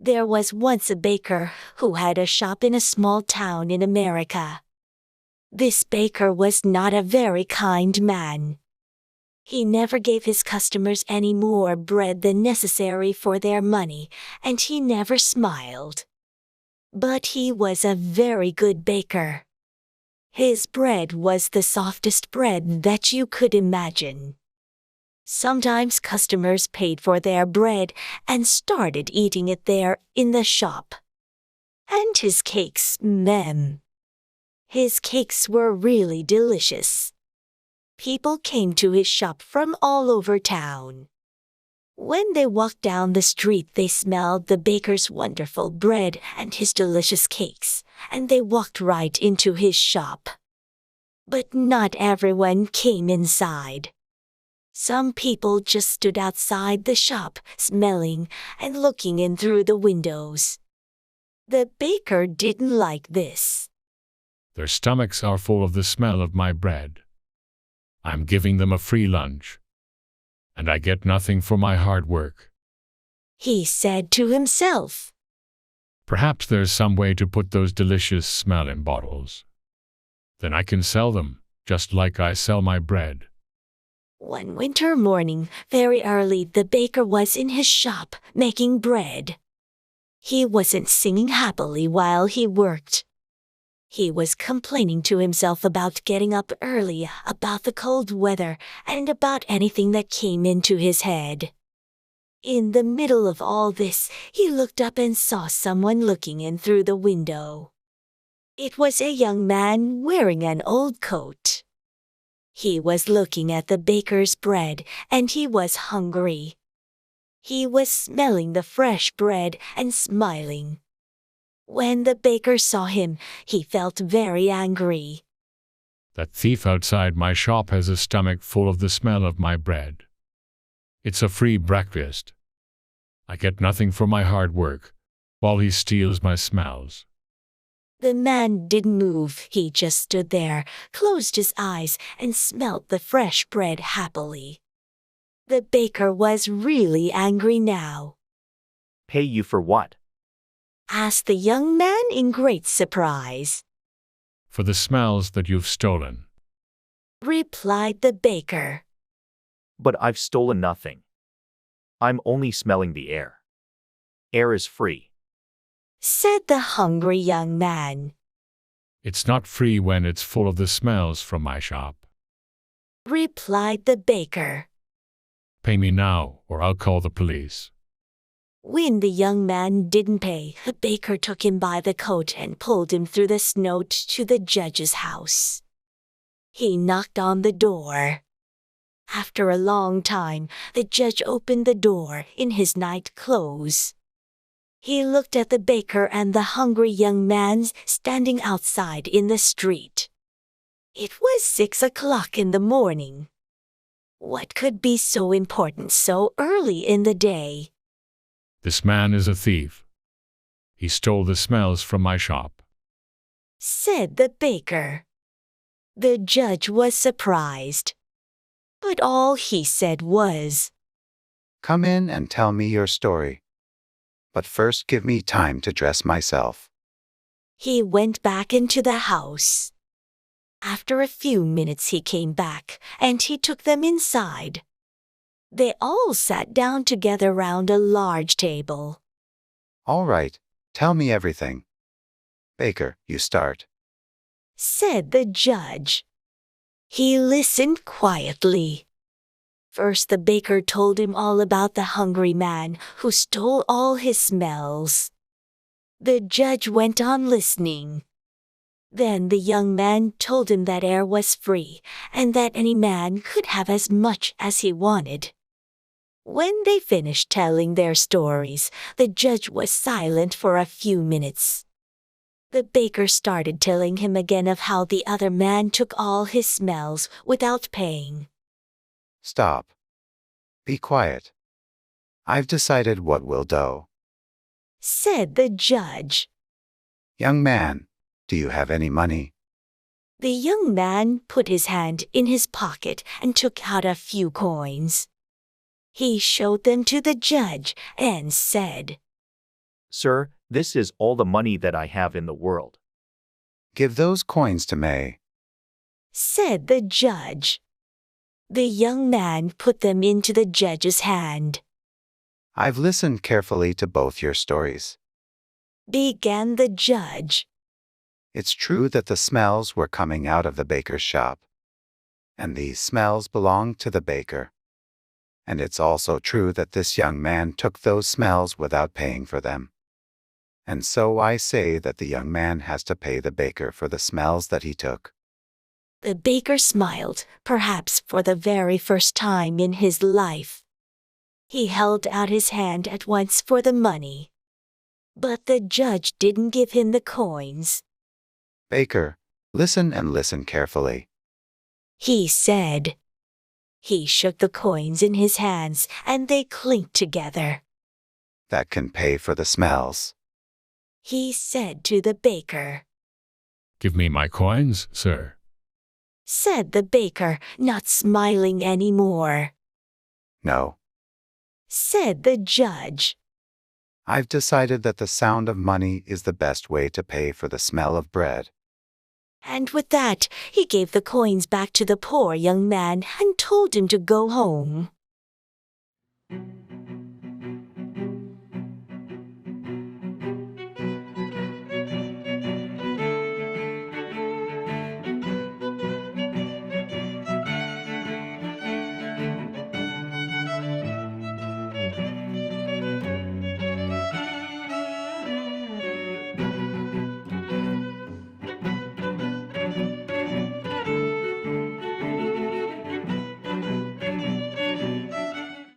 There was once a baker who had a shop in a small town in America. This baker was not a very kind man. He never gave his customers any more bread than necessary for their money, and he never smiled. But he was a very good baker. His bread was the softest bread that you could imagine. Sometimes customers paid for their bread and started eating it there in the shop. And his cakes, his cakes were really delicious. People came to his shop from all over town. When they walked down the street, they smelled the baker's wonderful bread and his delicious cakes, and they walked right into his shop. But not everyone came inside. Some people just stood outside the shop, smelling and looking in through the windows. The baker didn't like this. Their stomachs are full of the smell of my bread. I'm giving them a free lunch, and I get nothing for my hard work, he said to himself. Perhaps there's some way to put those delicious smell in bottles. Then I can sell them, just like I sell my bread. One winter morning, very early, the baker was in his shop making bread. He wasn't singing happily while he worked. He was complaining to himself about getting up early, about the cold weather, and about anything that came into his head. In the middle of all this, he looked up and saw someone looking in through the window. It was a young man wearing an old coat. He was looking at the baker's bread, and he was hungry. He was smelling the fresh bread and smiling. When the baker saw him, he felt very angry. That thief outside my shop has a stomach full of the smell of my bread. It's a free breakfast. I get nothing for my hard work, while he steals my smells. The man didn't move. He just stood there, closed his eyes, and smelt the fresh bread happily. The baker was really angry now. Pay you for what? Asked the young man in great surprise. For the smells that you've stolen, replied the baker. But I've stolen nothing. I'm only smelling the air. Air is free, said the hungry young man. It's not free when it's full of the smells from my shop, replied the baker. Pay me now, or I'll call the police. When the young man didn't pay, the baker took him by the coat and pulled him through the snow to the judge's house. He knocked on the door. After a long time, the judge opened the door in his night clothes. He looked at the baker and the hungry young man standing outside in the street. It was 6 o'clock in the morning. What could be so important so early in the day? This man is a thief. He stole the smells from my shop, said the baker. The judge was surprised, but all he said was, Come in and tell me your story. But first give me time to dress myself. He went back into the house. After a few minutes he came back, and he took them inside. They all sat down together round a large table. All right, tell me everything. Baker, you start, said the judge. He listened quietly. First the baker told him all about the hungry man who stole all his smells. The judge went on listening. Then the young man told him that air was free, and that any man could have as much as he wanted. When they finished telling their stories, the judge was silent for a few minutes. The baker started telling him again of how the other man took all his smells without paying. Stop. Be quiet. I've decided what we'll do, said the judge. Young man, do you have any money? The young man put his hand in his pocket and took out a few coins. He showed them to the judge and said, Sir, this is all the money that I have in the world. Give those coins to May. said the judge. The young man put them into the judge's hand. I've listened carefully to both your stories. Began the judge. It's true that the smells were coming out of the baker's shop. And these smells belonged to the baker. And it's also true that this young man took those smells without paying for them. And so I say that the young man has to pay the baker for the smells that he took. The baker smiled, perhaps for the very first time in his life. He held out his hand at once for the money. But the judge didn't give him the coins. Baker, listen and listen carefully. He said. He shook the coins in his hands, and they clinked together. That can pay for the smells. He said to the baker. Give me my coins, sir. Said the baker, not smiling any more. No, Said the judge. I've decided that the sound of money is the best way to pay for the smell of bread. And with that, he gave the coins back to the poor young man and told him to go home.